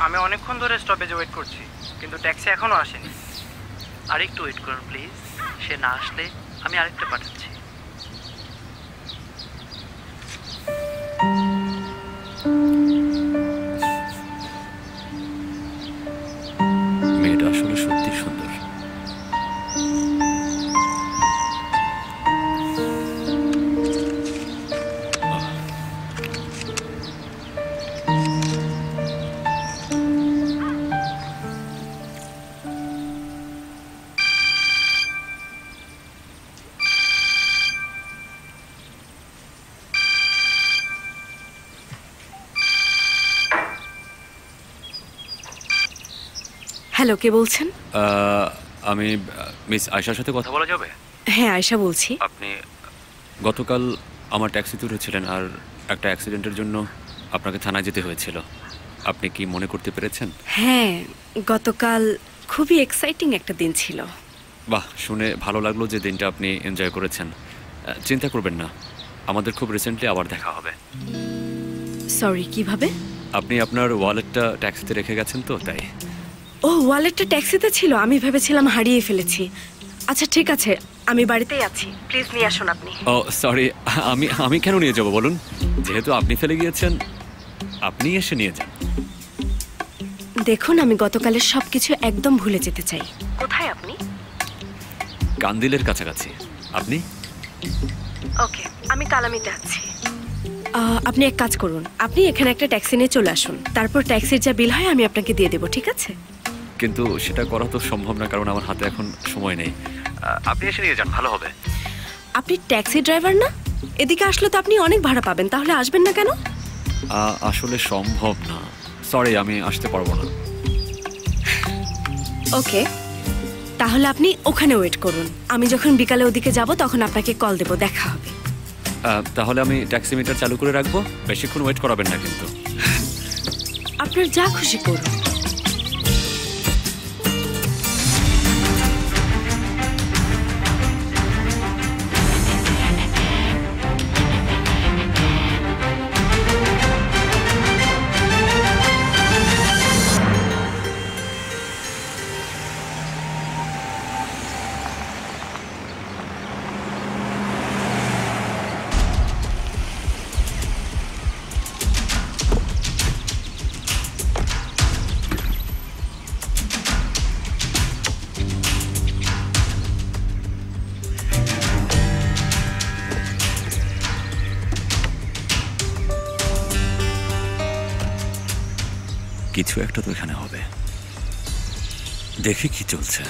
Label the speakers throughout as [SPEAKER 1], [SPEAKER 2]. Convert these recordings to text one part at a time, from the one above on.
[SPEAKER 1] আমি অনেকক্ষণ ধরে স্টপেজে ওয়েট করছি, কিন্তু ট্যাক্সি এখনো আসেনি।
[SPEAKER 2] আরেকটু ওয়েট করুন প্লিজ, সে না আসলে আমি আরেকটা পাঠাচ্ছি।
[SPEAKER 3] মেয়েটা আসলে সত্যি সুন্দর।
[SPEAKER 4] হ্যালো, কে বলছেন?
[SPEAKER 3] আমি মিস আয়শার সাথে কথা বলা যাবে?
[SPEAKER 4] হ্যাঁ, আয়শা বলছি।
[SPEAKER 3] আপনি গতকাল আমার ট্যাক্সিতে উঠেছিলেন আর একটা অ্যাক্সিডেন্টের জন্য আপনাকে থানায় যেতে হয়েছিল। আপনি কি মনে করতে পেরেছেন?
[SPEAKER 4] হ্যাঁ, গতকাল খুবই এক্সাইটিং একটা দিন ছিল।
[SPEAKER 3] বাহ, শুনে ভালো লাগলো যে দিনটা আপনি এনজয় করেছেন। চিন্তা করবেন না, আমাদের খুব রিসেন্টলি আবার দেখা হবে।
[SPEAKER 4] সরি, কিভাবে?
[SPEAKER 3] আপনি আপনার ওয়ালেটটা ট্যাক্সিতে রেখে গেছেন তো, তাই।
[SPEAKER 4] ও, ওয়ালেটটা ট্যাক্সিতে ছিল, আমি ভেবেছিলাম হারিয়ে ফেলেছি। আচ্ছা ঠিক আছে, আমি বাড়িতেই আছি, প্লিজ নিয়ে আসুন আপনি।
[SPEAKER 3] ও সরি, আমি কেন নিয়ে যাব বলুন? যেহেতু আপনি ফেলে গিয়েছেন, আপনি এসে নিয়ে যান।
[SPEAKER 4] দেখুন, আমি গতকালের সবকিছু একদম ভুলে যেতে চাই। কোথায় আপনি?
[SPEAKER 3] কান্দিলের কাছাকাছি। আপনি?
[SPEAKER 4] ওকে, আমি কালামিতে আছি। আপনি এক কাজ করুন, আপনি এখানে একটা ট্যাক্সি নিয়ে চলে আসুন, তারপর ট্যাক্সির যা বিল হয় আমি আপনাকে দিয়ে দেবো, ঠিক আছে?
[SPEAKER 3] কিন্তু সেটা করা তো সম্ভব না, কারণ আমার হাতে এখন সময় নেই। আপনি এসে নিয়ে যান, ভালো হবে।
[SPEAKER 4] আপনি ট্যাক্সি ড্রাইভার না? এদিকে আসলে তো আপনি অনেক ভাড়া পাবেন, তাহলে আসবেন না কেন?
[SPEAKER 3] আসলে সম্ভব না, সরি, আমি আসতে পারবো না।
[SPEAKER 4] ওকে, তাহলে আপনি ওখানে ওয়েট করুন, আমি যখন বিকালে ওদিকে যাব তখন আপনাকে কল দেবো, দেখা হবে।
[SPEAKER 3] তাহলে আমি ট্যাক্সি মিটার চালু করে রাখবো, বেশিক্ষণ ওয়েট করাবেন না কিন্তু।
[SPEAKER 4] আপনার যা খুশি করুন।
[SPEAKER 3] কিছু একটা তো এখানে হবে, দেখি কি চলছে।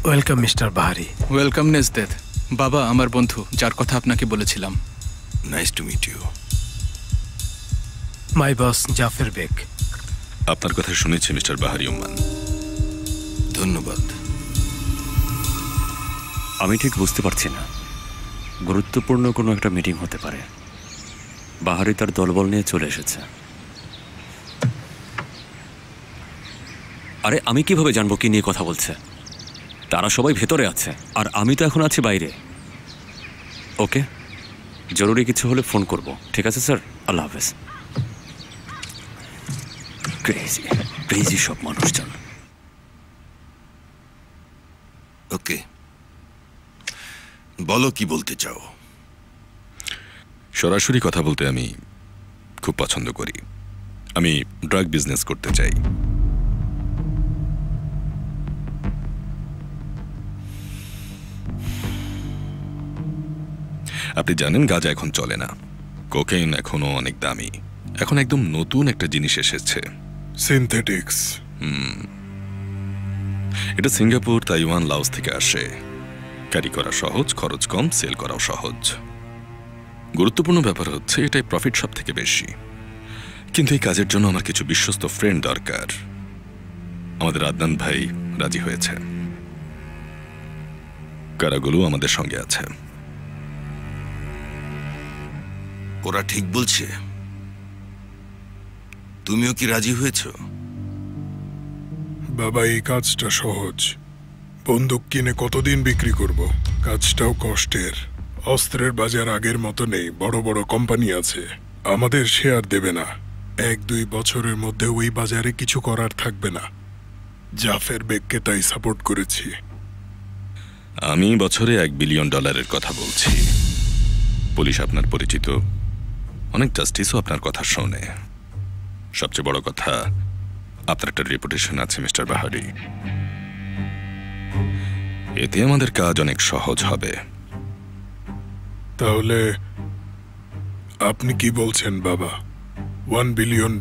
[SPEAKER 5] Welcome mister Bahari.
[SPEAKER 6] ওয়েলকাম নেজদেদ। বাবা আমার বন্ধু, যার কথা আপনাকে বলেছিলাম।
[SPEAKER 5] Nice to meet you. My boss Jafar Beg.
[SPEAKER 7] আপনার কথা শুনেছি মিস্টার বাহারি ওমান।
[SPEAKER 5] ধন্যবাদ।
[SPEAKER 3] আমি ঠিক বুঝতে পারছি না, গুরুত্বপূর্ণ কোনো একটা মিটিং হতে পারে। বাহারি তার দলবল নিয়ে চলে এসেছে। আরে আমি কিভাবে জানবো কি নিয়ে কথা বলছে? তারা সবাই ভেতরে আছে আর আমি তো এখন আছি বাইরে। ওকে, জরুরি কিছু হলে ফোন করব। ঠিক আছে স্যার, আল্লাহ হাফেজ। ক্রেজি ক্রেজি সব মানুষজন।
[SPEAKER 5] ওকে, বলো কি বলতে চাও?
[SPEAKER 7] সরাসরি কথা বলতে আমি খুব পছন্দ করি। আমি ড্রাগ বিজনেস করতে চাই। আপনি জানেন গাঁজা এখন চলে না, কোকেইন এখনো অনেক দামি। এখন একদম নতুন একটা জিনিস এসেছে, সিনথেটিক্স। এটা সিঙ্গাপুর, তাইওয়ান, লাওস থেকে আসে। ক্যারি করা সহজ, খরচ কম, সেল করাও সহজ। গুরুত্বপূর্ণ ব্যাপার হচ্ছে এটাই প্রফিট সব থেকে বেশি। কিন্তু এই কাজের জন্য আমার কিছু বিশ্বস্ত ফ্রেন্ড দরকার। আমাদের আদনান ভাই রাজি হয়েছে। কারাগুলো আমাদের সঙ্গে আছে।
[SPEAKER 5] ওরা ঠিক বলছে? তুমিও কি রাজি হয়েছ?
[SPEAKER 8] বাবা, এই কাজটা সহজ। বন্দুক কিনে কতদিন বিক্রি করব? কাজটাও কষ্টের। অস্ত্রের বাজার আগের মতো নেই। বড় বড় কোম্পানি আছে, আমাদের শেয়ার দেবে না। 1-2 বছরের মধ্যে ওই বাজারে কিছু করার থাকবে না। জাফের বেগকে তাই সাপোর্ট করেছি।
[SPEAKER 7] আমি বছরে $1 বিলিয়ন কথা বলছি। পুলিশ আপনার পরিচিত, অনেক জাস্টিসও আপনার কথা শোনে। সবচেয়ে বড় কথা, আপনার একটা রেপুটেশন আছে মিস্টার বাহারি। এতে আমাদের কাজ অনেক সহজ হবে।
[SPEAKER 8] তাহলে আপনি কি বলছেন বাবা? $1 বিলিয়ন?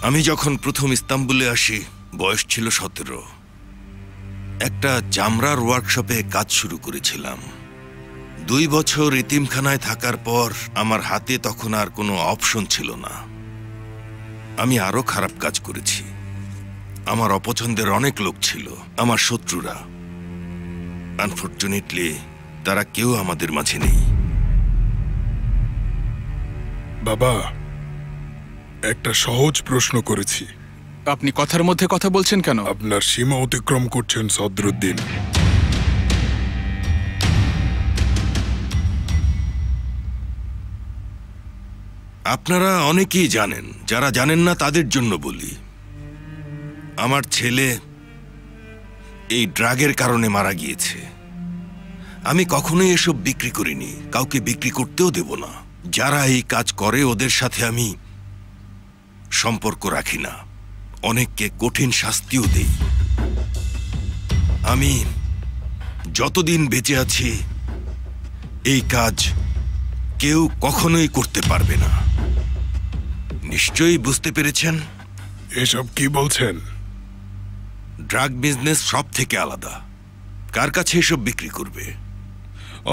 [SPEAKER 5] আমি যখন প্রথম ইস্তাম্বুলে আসি, বয়স ছিল 17। একটা চামড়ার ওয়ার্কশপে কাজ শুরু করেছিলাম। 2 বছর এতিমখানায় থাকার পর আমার হাতে তখন আর কোনো অপশন ছিল না। আমি আরো খারাপ কাজ করেছি। আমার অপছন্দের অনেক লোক ছিল, আমার শত্রুরা। আনফরচুনেটলি তারা কেউ আমাদের মাঝে নেই।
[SPEAKER 8] বাবা, একটা সহজ প্রশ্ন করেছি।
[SPEAKER 6] আপনি কথার মধ্যে কথা বলছেন কেন?
[SPEAKER 8] আপনার সীমা অতিক্রম করছেন সদরুদ্দিন।
[SPEAKER 5] আপনারা অনেকেই জানেন, যারা জানেন না তাদের জন্য বলি। আমার ছেলে এই ড্রাগের কারণে মারা গিয়েছে। আমি কখনোই এসব বিক্রি করিনি, কাউকে বিক্রি করতেও দেব না। যারা এই কাজ করে ওদের সাথে আমি সম্পর্ক রাখি না, অনেককে কঠিন শাস্তিও দেই। আমি যতদিন বেঁচে আছি এই কাজ কেউ কখনোই করতে পারবে না। নিশ্চয়ই বুঝতে পেরেছেন?
[SPEAKER 8] এসব কি বলছেন?
[SPEAKER 5] ড্রাগ বিজনেস সব থেকে আলাদা। কার কাছে এসব বিক্রি করবে?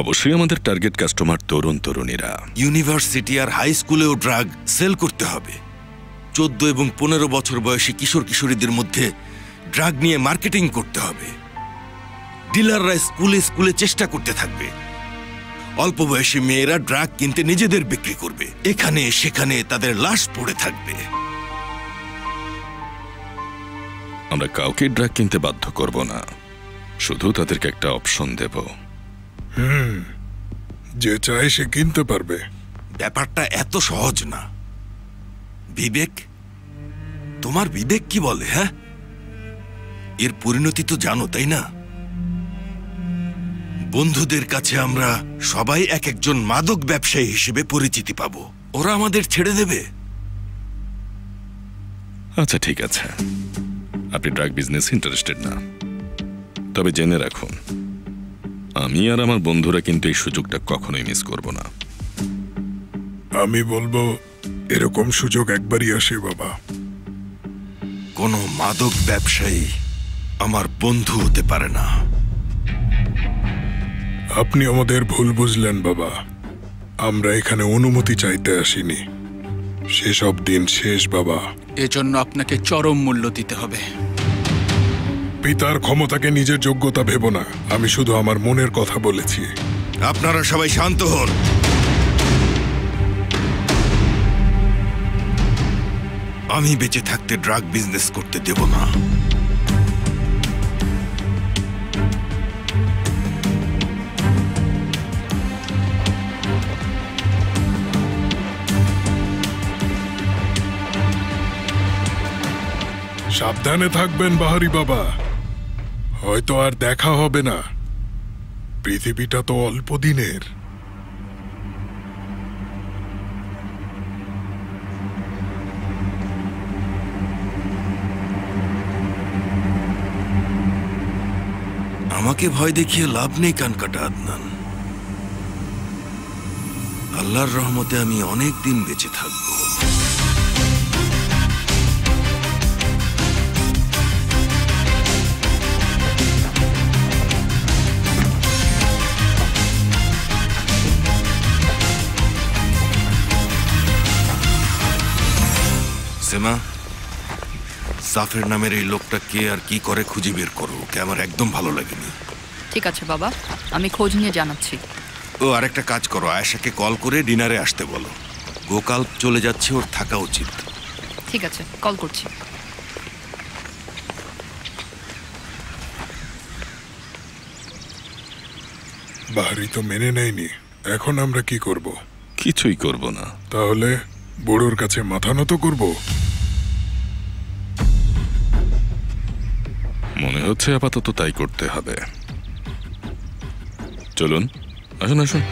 [SPEAKER 7] অবশ্যই আমাদের টার্গেট কাস্টমার তরুণ তরুণীরা।
[SPEAKER 5] ইউনিভার্সিটি আর হাই স্কুলেও ড্রাগ সেল করতে হবে। 14 এবং 15 বছর বয়সী কিশোর কিশোরীদের মধ্যে ড্রাগ নিয়ে মার্কেটিং করতে হবে। ডিলাররা স্কুলে স্কুলে চেষ্টা করতে থাকবে। অল্প বয়সী মেয়েরা ড্রাগ কিনতে নিজেদের বিক্রি করবে। এখানে সেখানে তাদের লাশ পড়ে থাকবে।
[SPEAKER 7] আমরা কাউকে ড্রাগ কিনতে বাধ্য করব না, শুধু তাদেরকে একটা অপশন দেব।
[SPEAKER 8] যে চায় সে কিনতে পারবে।
[SPEAKER 5] ব্যাপারটা এত সহজ না। বিবেক, তোমার বিবেক কি বলে? হ্যাঁ, এর পরিণতি তো জানো, তাই না? বন্ধুদের কাছে আমরা সবাই এক একজন মাদক ব্যবসায়ী হিসেবে পরিচিতি পাবো। ওরা আমাদের ছেড়ে দেবে?
[SPEAKER 7] আচ্ছা ঠিক আছে, আপনি ড্রাগ বিজনেস ইন্টারেস্টেড না। তবে জেনে রাখুন, আমি আর আমার বন্ধুরা কিন্তু এই সুযোগটা কখনোই মিস করব না।
[SPEAKER 8] আমি বলবো এরকম সুযোগ একবারই আসে বাবা।
[SPEAKER 5] কোনো মাদক ব্যবসায়ী আমার বন্ধু হতে পারে না।
[SPEAKER 8] আপনি আমাদের ভুল বুঝলেন বাবা। আমরা এখানে অনুমতি চাইতে আসিনি। সেসব দিন শেষ বাবা।
[SPEAKER 6] এজন্য আপনাকে চরম মূল্য দিতে হবে।
[SPEAKER 8] পিতার ক্ষমতাকে নিজের যোগ্যতা ভেবো না। আমি শুধু আমার মনের কথা বলেছি।
[SPEAKER 5] আপনারা সবাই শান্ত হন। আমি বেঁচে থাকতে ড্রাগ বিজনেস করতে দেব না।
[SPEAKER 8] সাবধানে থাকবেন বাহারি বাবা, হয়তো আর দেখা হবে না। পৃথিবীটা তো অল্প দিনের।
[SPEAKER 5] আমাকে ভয় দেখিয়ে লাভ নেই কানকাটা আদনান। আল্লাহর রহমতে আমি অনেক দিন বেঁচে থাকবো। সালেমা, সাফের নামের এই লোকটা কে আর কি করে খুঁজে বের করো, ওকে আমার একদম ভালো লাগেনি।
[SPEAKER 9] ঠিক আছে বাবা, আমি খোঁজ নিয়ে জানাচ্ছি।
[SPEAKER 5] ও আরেকটা কাজ করো, আয়েশাকে কল করে ডিনারে আসতে বলো। গোকাল চলে যাচ্ছে, ওর থাকা উচিত।
[SPEAKER 9] ঠিক আছে, কল করছি।
[SPEAKER 8] বাহারি তো মেনে নেয়নি, এখন আমরা কি করব?
[SPEAKER 7] কিছুই করব না।
[SPEAKER 8] তাহলে বুড়োর কাছে মাথা নত করব?
[SPEAKER 7] মনে হচ্ছে আপাতত তাই করতে হবে। চলুন, আসুন আসুন।